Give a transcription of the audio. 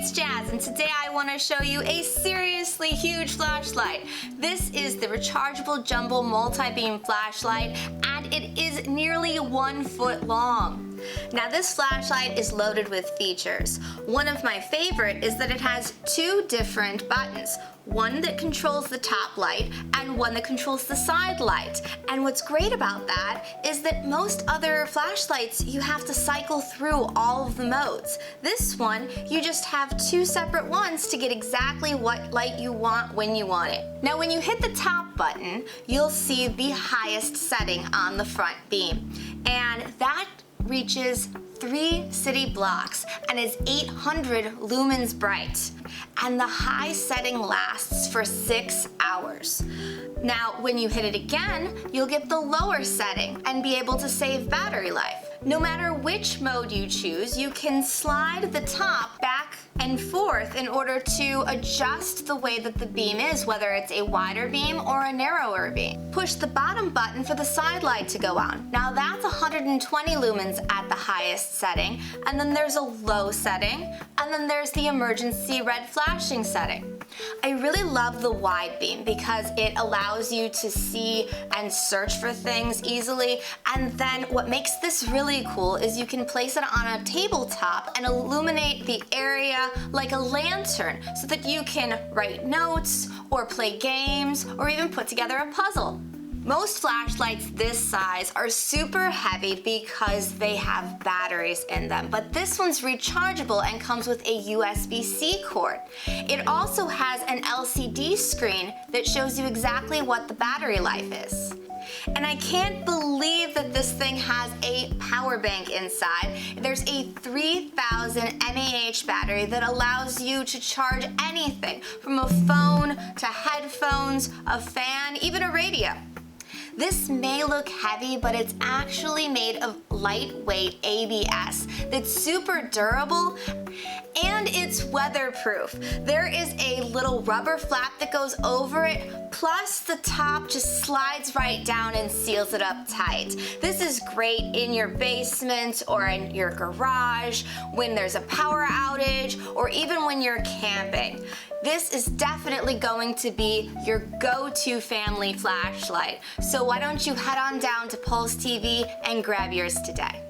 it's Jazz, and today I want to show you a seriously huge flashlight. This is the rechargeable jumbo multi-beam flashlight, and it is nearly 1 foot long. Now this flashlight is loaded with features. One of my favorite is that it has 2 different buttons. One that controls the top light and one that controls the side light. And what's great about that is that most other flashlights you have to cycle through all of the modes. This one, you just have 2 separate ones to get exactly what light you want when you want it. Now when you hit the top button, you'll see the highest setting on the front beam. And that reaches 3 city blocks and is 800 lumens bright. And the high setting lasts for 6 hours. Now, when you hit it again, you'll get the lower setting and be able to save battery life. No matter which mode you choose, you can slide the top back and forth in order to adjust the way that the beam is, whether it's a wider beam or a narrower beam. Push the bottom button for the side light to go on. Now that's 120 lumens at the highest setting, and then there's a low setting, and then there's the emergency red flashing setting. I really love the wide beam because it allows you to see and search for things easily, and then what makes this really cool is you can place it on a tabletop and illuminate the area like a lantern so that you can write notes or play games or even put together a puzzle. Most flashlights this size are super heavy because they have batteries in them, but this one's rechargeable and comes with a USB-C cord. It also has an LCD screen that shows you exactly what the battery life is. And I can't believe that this thing has a power bank inside. There's a 3000 mAh battery that allows you to charge anything from a phone to headphones, a fan, even a radio. This may look heavy, but it's actually made of lightweight ABS that's super durable, and it's weatherproof. There is a little rubber flap that goes over it, plus the top just slides right down and seals it up tight. This is great in your basement or in your garage, when there's a power outage, or even when you're camping. This is definitely going to be your go-to family flashlight. So why don't you head on down to PulseTV and grab yours today.